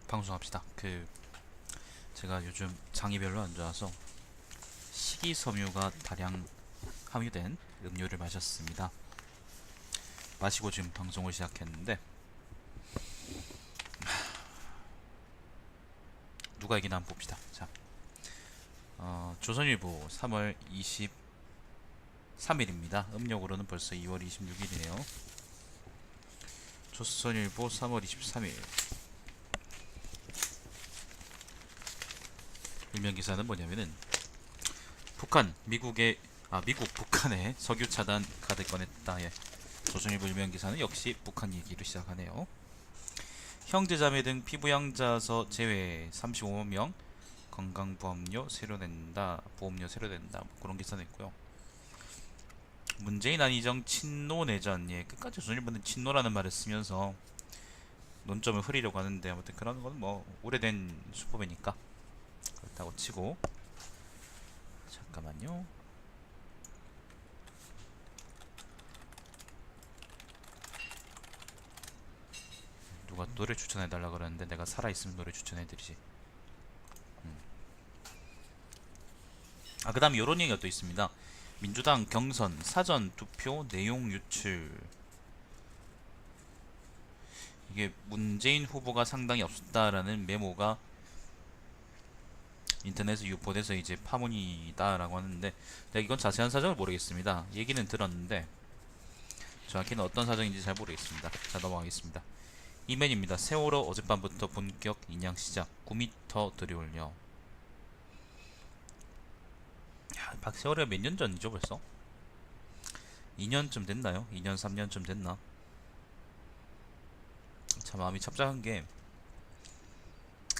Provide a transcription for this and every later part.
방송합시다. 제가 요즘 장이 별로 안 좋아서 식이섬유가 다량 함유된 음료를 마셨습니다. 마시고 지금 방송을 시작했는데 누가 이기나 한번 봅시다. 자, 조선일보 3월 23일입니다. 음력으로는 벌써 2월 26일이네요. 조선일보 3월 23일 일면 기사는 뭐냐면은 미국 북한에 석유 차단 카드 꺼냈다. 예. 조선일보 일면 기사는 역시 북한 얘기로 시작하네요. 형제자매 등 피부양자서 제외 35만 명 건강보험료 새로 낸다. 보험료 새로 낸다. 뭐 그런 기사 냈고요. 문재인 안희정 친노 내전. 예, 끝까지 조선일보는 친노라는 말을 쓰면서 논점을 흐리려고 하는데 아무튼 그런 건 뭐 오래된 수법이니까 그렇다고 치고. 잠깐만요. 누가 노래 추천해달라 그러는데 내가 살아있으면 노래 추천해드리지. 그 다음에 요런 얘기가 또 있습니다. 민주당 경선 사전 투표 내용 유출. 이게 문재인 후보가 상당히 없었다라는 메모가 인터넷에 유포돼서 이제 파문이다라고 하는데, 내가 이건 자세한 사정을 모르겠습니다. 얘기는 들었는데 정확히는 어떤 사정인지 잘 모르겠습니다. 자, 넘어가겠습니다. 이면입니다. 세월호 어젯밤부터 본격 인양 시작. 9m 들이올려. 세월호가 몇 년 전이죠 벌써? 2년쯤 됐나요? 2년 3년쯤 됐나? 참 마음이 착잡한 게,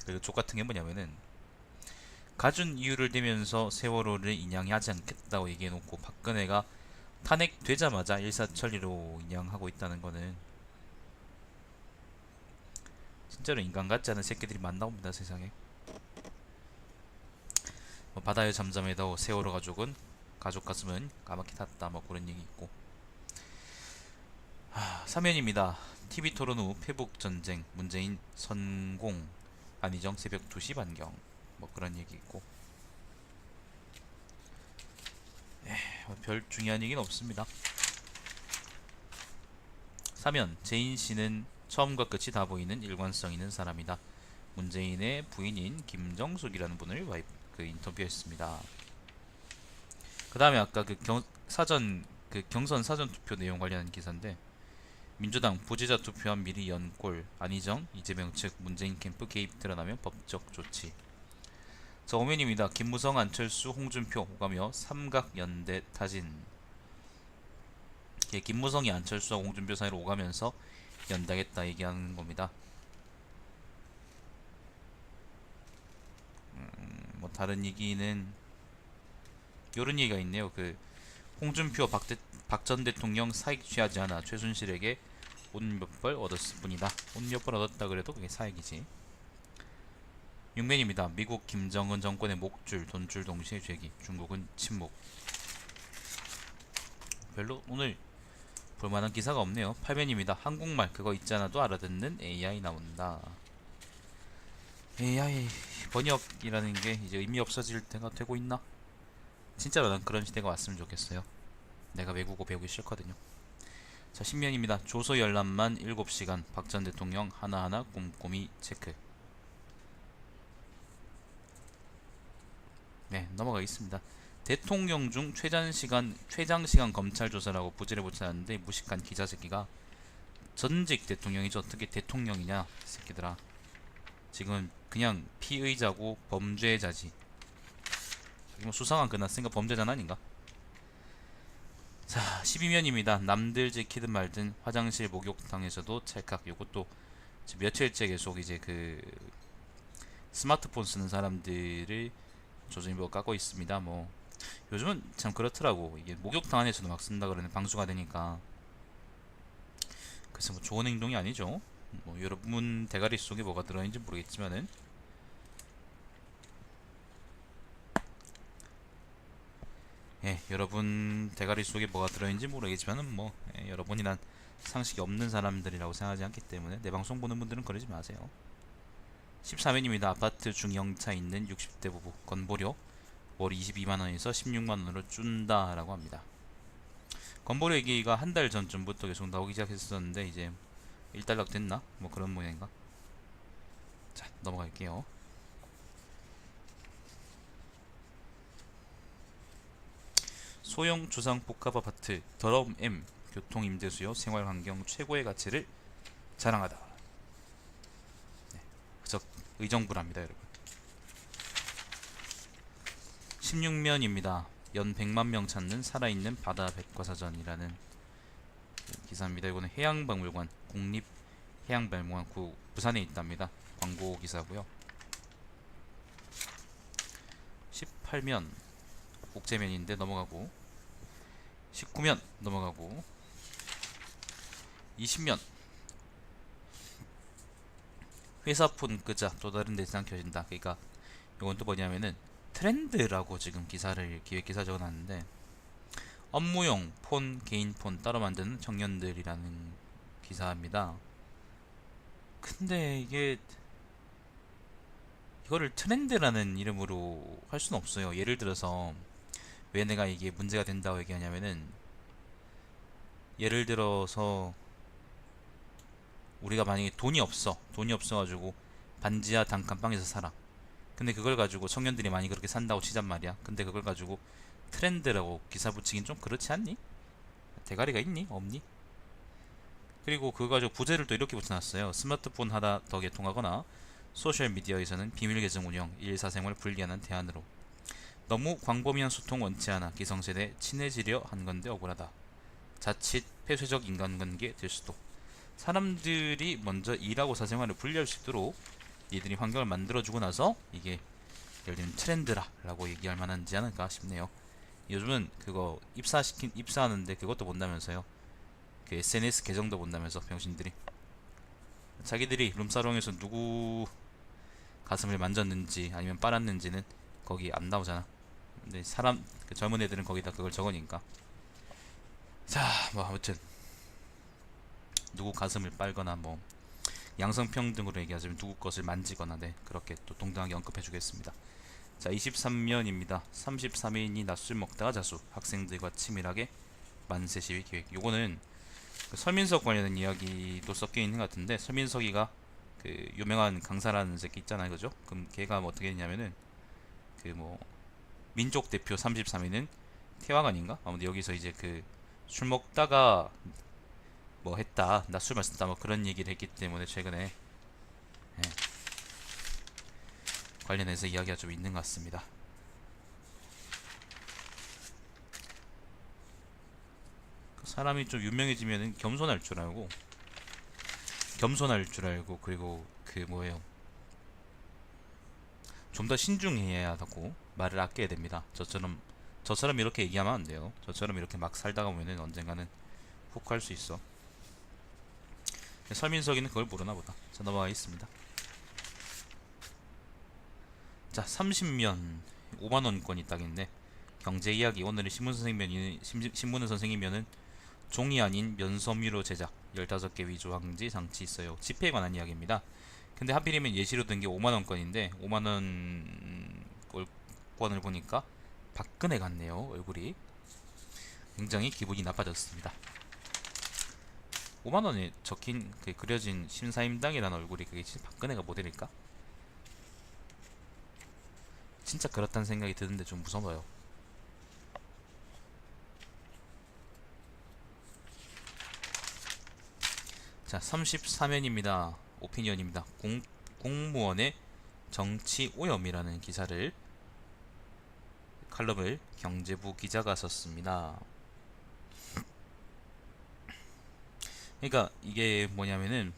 그 족같은 게 뭐냐면은 가준 이유를 대면서 세월호를 인양하지 않겠다고 얘기해놓고 박근혜가 탄핵되자마자 일사천리로 인양하고 있다는 거는 진짜로 인간 같지 않은 새끼들이 많나 봅니다 세상에. 뭐 바다에 잠잠해도 세월호 가족 가슴은 까맣게 탔다 뭐 그런 얘기 있고. 사면입니다. TV토론 후 페북전쟁 문재인 선공 안희정 새벽 2시 반경 뭐 그런 얘기 있고. 별 중요한 얘기는 없습니다. 사면 제인씨는 처음과 끝이 다 보이는 일관성 있는 사람이다. 문재인의 부인인 김정숙이라는 분을 인터뷰했습니다. 그 다음에 아까 경선 사전 투표 내용 관련한 기사인데, 민주당 부재자 투표한 미리 연골 안희정 이재명 측 문재인 캠프 개입 드러나면 법적 조치. 자, 오면입니다. 김무성 안철수 홍준표 오가며 삼각연대 타진. 김무성이 안철수와 홍준표 사이로 오가면서 연대하겠다 얘기하는 겁니다. 뭐 다른 얘기는 요런 얘기가 있네요. 홍준표 박 전 대통령 사익 취하지 않아 최순실에게 옷 몇 벌 얻었을 뿐이다. 옷 몇 벌 얻었다 그래도 그게 사익이지. 육면입니다. 미국 김정은 정권의 목줄 돈줄 동시에 죄기. 중국은 침묵. 별로 오늘 볼만한 기사가 없네요. 8면입니다. 한국말 그거 있잖아도 알아듣는 AI 나온다. AI 번역이라는 게 이제 의미 없어질 때가 되고 있나? 진짜로 난 그런 시대가 왔으면 좋겠어요. 내가 외국어 배우기 싫거든요. 자, 신면입니다. 조서 열람만 7시간 박 전 대통령 하나하나 꼼꼼히 체크. 네, 넘어가겠습니다. 대통령 중 최장시간 검찰 조사라고 부지를 붙여놨는데 무식한 기자 새끼가 전직 대통령이죠. 어떻게 대통령이냐 새끼들아. 지금 그냥 피의자고 범죄자지. 뭐 수상한 끝났으니까 범죄자는 아닌가? 자, 12면입니다. 남들 지키든 말든 화장실 목욕탕에서도 찰칵. 요것도 며칠째 계속 이제 스마트폰 쓰는 사람들을 조선일보가 까고 있습니다. 뭐 요즘은 참 그렇더라고. 이게 목욕탕 안에서도 막 쓴다 그러는 방수가 되니까. 그래서 뭐 좋은 행동이 아니죠. 뭐 여러분 대가리 속에 뭐가 들어있는지 모르겠지만은, 여러분 대가리 속에 뭐가 들어있는지 모르겠지만은 여러분이 난 상식이 없는 사람들이라고 생각하지 않기 때문에 내 방송 보는 분들은 그러지 마세요. 14면입니다. 아파트 중형차 있는 60대 부부 건보료 월 22만원에서 16만원으로 준다 라고 합니다. 건보료 얘기가 한 달 전쯤부터 계속 나오기 시작했었는데 이제 일단락 됐나? 뭐 그런 모양인가? 자, 넘어갈게요. 소형 주상복합 아파트 더러움 M 교통임대수요 생활환경 최고의 가치를 자랑하다. 네, 그저 의정부랍니다 여러분. 16면입니다. 연 100만명 찾는 살아있는 바다 백과사전이라는 기사입니다. 이거는 해양박물관 국립해양박물관 부산에 있답니다. 광고 기사고요. 18면 국제면인데 넘어가고, 19면 넘어가고, 20면 회사폰 끄자 또 다른 대상 켜진다. 그러니까 이건 또 뭐냐면은 트렌드라고 지금 기사를 기획기사 적어놨는데, 업무용 폰, 개인폰 따로 만드는 청년들이라는 기사입니다. 근데 이거를 트렌드라는 이름으로 할 수는 없어요. 예를 들어서 왜 내가 이게 문제가 된다고 얘기하냐면은, 예를 들어서 우리가 만약에 돈이 없어가지고 반지하 단칸방에서 살아. 근데 그걸 가지고 청년들이 많이 그렇게 산다고 치잔 말이야. 근데 그걸 가지고 트렌드라고 기사 붙이긴 좀 그렇지 않니? 대가리가 있니? 없니? 그리고 그거 가지고 부제를 또 이렇게 붙여놨어요. 스마트폰 하나 더 개통하거나 소셜미디어에서는 비밀 계정 운영, 일사생활 불리하는 대안으로. 너무 광범위한 소통 원치 않아 기성세대 친해지려 한 건데 억울하다. 자칫 폐쇄적 인간관계 될 수도. 사람들이 먼저 일하고 사생활을 분리할 수 있도록 니들이 환경을 만들어주고 나서 이게 예를 들면 트렌드라고 얘기할 만한지 않을까 싶네요. 요즘은 그거 입사하는데 그것도 본다면서요. 그 SNS 계정도 본다면서 병신들이. 자기들이 룸사롱에서 누구 가슴을 만졌는지 아니면 빨았는지는 거기 안 나오잖아. 근데 그 젊은 애들은 거기다 그걸 적으니까. 자, 뭐 아무튼 누구 가슴을 빨거나 뭐 양성평등으로 얘기하자면 누구 것을 만지거나, 네, 그렇게 또 동등하게 언급해 주겠습니다. 자, 23면입니다. 33인이 낮술 먹다가 자수, 학생들과 치밀하게 만세 시위 기획. 요거는 그 설민석 관련된 이야기도 섞여 있는 것 같은데, 설민석이가 그 유명한 강사라는 새끼 있잖아요, 그죠? 그럼 걔가 뭐 어떻게 했냐면은 그 뭐 민족 대표 33인은 태화관인가? 아무튼 여기서 이제 그 술 먹다가 뭐 했다, 낮술 마셨다, 뭐 그런 얘기를 했기 때문에 최근에, 예, 관련해서 이야기가 좀 있는 것 같습니다. 그 사람이 좀 유명해지면은 겸손할 줄 알고 그리고 그 뭐예요, 좀 더 신중해야 하고 말을 아껴야 됩니다. 저처럼 이렇게 얘기하면 안 돼요. 저처럼 이렇게 막 살다가 보면은 언젠가는 훅 할 수 있어. 설민석이는 그걸 모르나 보다. 자, 넘어가겠습니다. 자, 30면 5만원권이 딱인데, 경제 이야기. 오늘은 신문은 선생이면은 종이 아닌 면섬유로 제작 15개 위조항지 장치 있어요. 집회에 관한 이야기입니다. 근데 하필이면 예시로 든 게 5만원권인데 5만원 권을 보니까 박근혜 같네요. 얼굴이 굉장히 기분이 나빠졌습니다. 5만원에 적힌 그 그려진 심사임당이라는 얼굴이 그게 진짜 박근혜가 모델일까? 진짜 그렇다는 생각이 드는데 좀 무서워요. 자, 34면입니다. 오피니언입니다. 공무원의 정치 오염이라는 기사를, 칼럼을 경제부 기자가 썼습니다. 그러니까 이게 뭐냐면은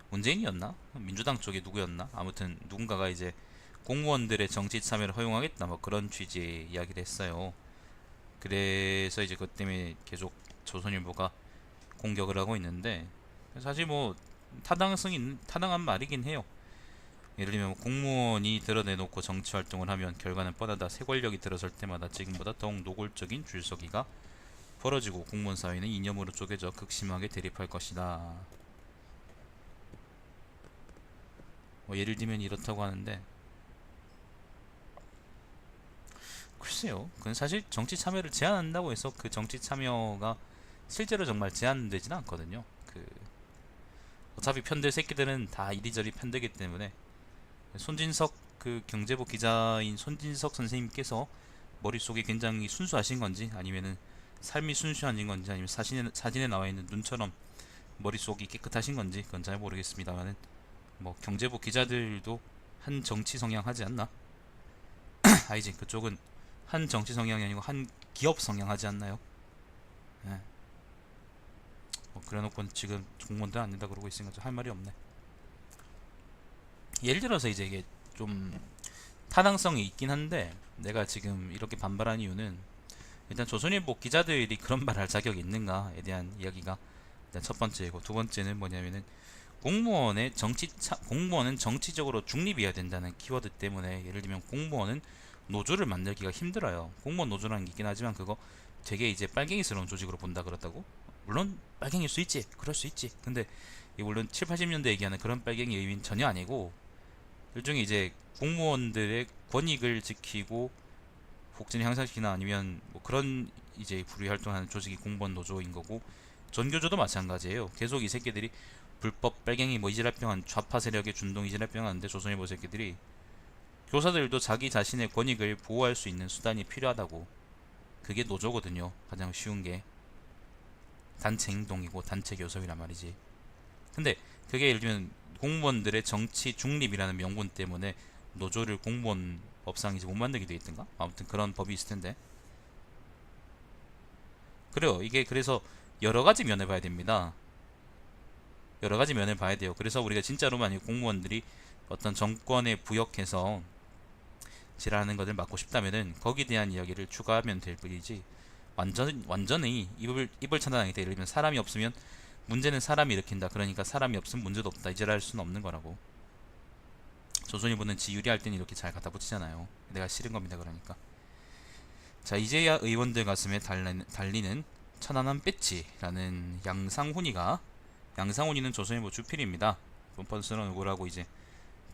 문재인이었나? 민주당 쪽에 누구였나? 아무튼 누군가가 이제 공무원들의 정치 참여를 허용하겠다 뭐 그런 취지의 이야기를 했어요. 그래서 이제 그것 때문에 계속 조선일보가 공격을 하고 있는데, 사실 뭐 타당한 말이긴 해요. 예를 들면 공무원이 드러내놓고 정치 활동을 하면 결과는 뻔하다. 새 권력이 들어설 때마다 지금보다 더욱 노골적인 줄서기가 벌어지고 공무원 사회는 이념으로 쪼개져 극심하게 대립할 것이다. 뭐 예를 들면 이렇다고 하는데, 글쎄요. 그건 사실 정치 참여를 제한한다고 해서 그 정치 참여가 실제로 정말 제한되지는 않거든요. 어차피 편들 새끼들은 다 이리저리 편들기 때문에, 손진석 그 경제부 기자인 손진석 선생님께서 머릿속이 굉장히 순수하신 건지, 아니면은 삶이 순수한 건지, 아니면 사진에 나와 있는 눈처럼 머릿속이 깨끗하신 건지, 그건 잘 모르겠습니다만은, 뭐 경제부 기자들도 한 정치 성향 하지 않나? 아니지, 그쪽은 한 정치 성향이 아니고 한 기업 성향 하지 않나요? 예. 뭐 그래놓고 지금 공무원들 안 된다 그러고 있으니까 할 말이 없네. 예를 들어서 이제 이게 좀 타당성이 있긴 한데, 내가 지금 이렇게 반발한 이유는, 일단 조선일보 기자들이 그런 말 할 자격이 있는가에 대한 이야기가 일단 첫 번째이고, 두 번째는 뭐냐면은, 공무원은 정치적으로 중립이어야 된다는 키워드 때문에, 예를 들면 공무원은 노조를 만들기가 힘들어요. 공무원 노조라는 게 있긴 하지만 그거 되게 이제 빨갱이스러운 조직으로 본다 그렇다고. 물론 빨갱일 수 있지, 그럴 수 있지. 근데 물론 7, 80년대 얘기하는 그런 빨갱이 의미는 전혀 아니고, 일종의 이제 공무원들의 권익을 지키고 복지를 향상시키나, 아니면 뭐 그런 이제 불의 활동하는 조직이 공무원 노조인 거고, 전교조도 마찬가지예요. 계속 이 새끼들이 불법 빨갱이 뭐 이지랄병한 좌파 세력의 준동 이지랄병하는데, 조선일보 새끼들이 교사들도 자기 자신의 권익을 보호할 수 있는 수단이 필요하다고. 그게 노조거든요. 가장 쉬운 게 단체 행동이고 단체 교섭이란 말이지. 근데 그게 예를 들면 공무원들의 정치 중립이라는 명분 때문에 노조를 공무원 법상 이제 못 만들게 돼 있던가? 아무튼 그런 법이 있을 텐데. 그래요. 이게 그래서 여러 가지 면을 봐야 됩니다. 여러 가지 면을 봐야 돼요. 그래서 우리가 진짜로 만약 공무원들이 어떤 정권에 부역해서 지랄하는 것을 막고 싶다면은 거기에 대한 이야기를 추가하면 될 뿐이지, 완전히 입을 차단하게 돼. 예를 들면 사람이 없으면 문제는 사람이 일으킨다, 그러니까 사람이 없으면 문제도 없다, 이지랄 할 수는 없는 거라고. 조선일보는 지 유리할 땐 이렇게 잘 갖다 붙이잖아요. 내가 싫은 겁니다. 그러니까 자, 이제야 의원들 가슴에 달리는 천안함 배지라는 양상훈이는 조선일보 주필입니다. 본펀스런 요구라고 이제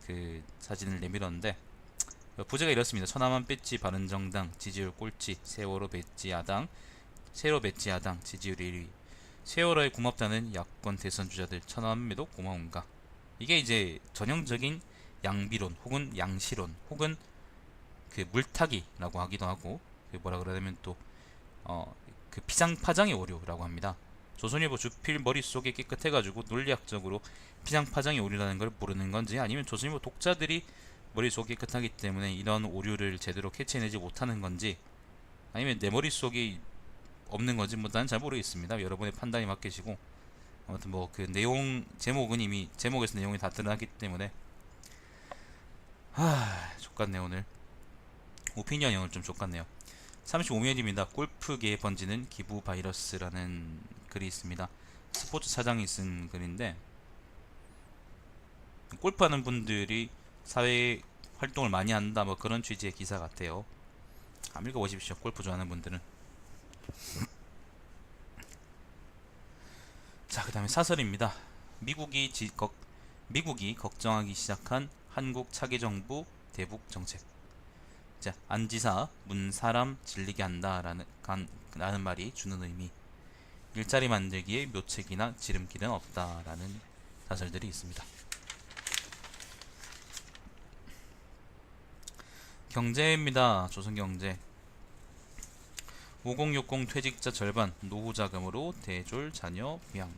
그 사진을 내밀었는데, 부제가 이렇습니다. 천안함 배지 바른정당 지지율 꼴찌, 세월호 배지 야당 지지율 1위. 세월호에 고맙다는 야권 대선 주자들, 천안함에도 고마운가. 이게 이제 전형적인 양비론 혹은 양시론 혹은 그 물타기라고 하기도 하고, 그 뭐라 그러냐면 또 그 피장파장의 오류라고 합니다. 조선일보 주필 머릿속에 깨끗해가지고 논리학적으로 피장파장의 오류라는 걸 모르는 건지, 아니면 조선일보 독자들이 머릿속이 깨끗하기 때문에 이런 오류를 제대로 캐치해내지 못하는 건지, 아니면 내 머릿속이 없는 건지, 뭐 나는 잘 모르겠습니다. 여러분의 판단이 맡기시고, 아무튼 뭐 그 내용 제목은 이미 제목에서 내용이 다 드러났기 때문에, 족같네 오늘. 오피니언 영을 좀 족같네요. 35면입니다. 골프계에 번지는 기부 바이러스라는 글이 있습니다. 스포츠 사장이 쓴 글인데, 골프하는 분들이 사회 활동을 많이 한다, 뭐 그런 취지의 기사 같아요. 한번 읽어보십시오. 골프 좋아하는 분들은. 자, 그 다음에 사설입니다. 미국이 걱정하기 시작한 한국 차기 정부 대북 정책. 자, 안지사 문사람 질리게 한다라는 라는 말이 주는 의미. 일자리 만들기에 묘책이나 지름길은 없다라는 사설들이 있습니다. 경제입니다. 조선경제. 5060 퇴직자 절반 노후 자금으로 대졸 자녀 부양.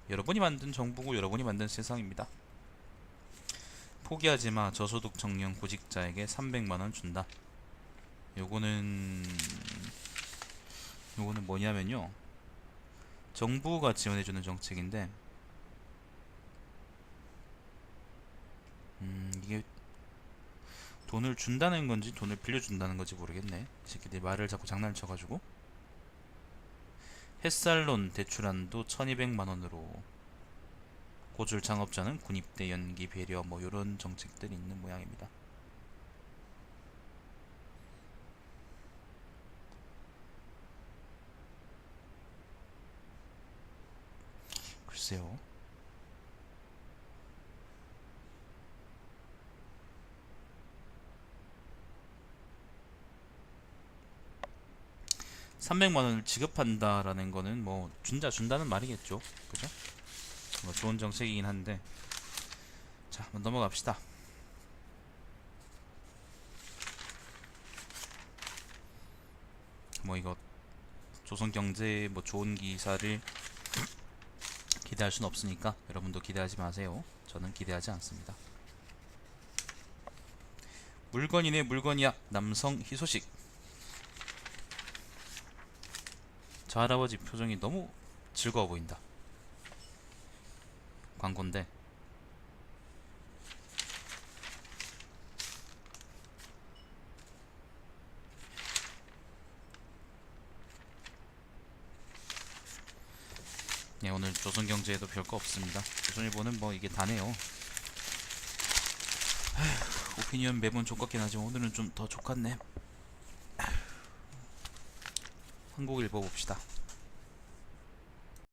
여러분이 만든 정부고 여러분이 만든 세상입니다. 포기하지마, 저소득 청년 구직자에게 300만원 준다. 요거는 뭐냐면요, 정부가 지원해주는 정책인데, 이게 돈을 준다는 건지 돈을 빌려준다는 건지 모르겠네. 이 새끼들 말을 자꾸 장난을 쳐가지고. 햇살론 대출한도 1200만원으로, 고졸 창업자는 군입대 연기 배려, 뭐 요런 정책들이 있는 모양입니다. 글쎄요. 300만 원을 지급한다라는 거는 뭐 준다는 말이겠죠. 그죠? 뭐 좋은 정책이긴 한데. 자, 한번 넘어갑시다. 뭐 이거 조선경제 뭐 좋은 기사를 기대할 수는 없으니까 여러분도 기대하지 마세요. 저는 기대하지 않습니다. 물건이네 물건이야. 남성 희소식. 저 할아버지 표정이 너무 즐거워 보인다. 광고인데 네, 오늘 조선경제에도 별거 없습니다. 조선일보는 뭐 이게 다네요. 오피니언 매번 족같긴 하지만 오늘은 좀 더 족같네. 한국일보 봅시다.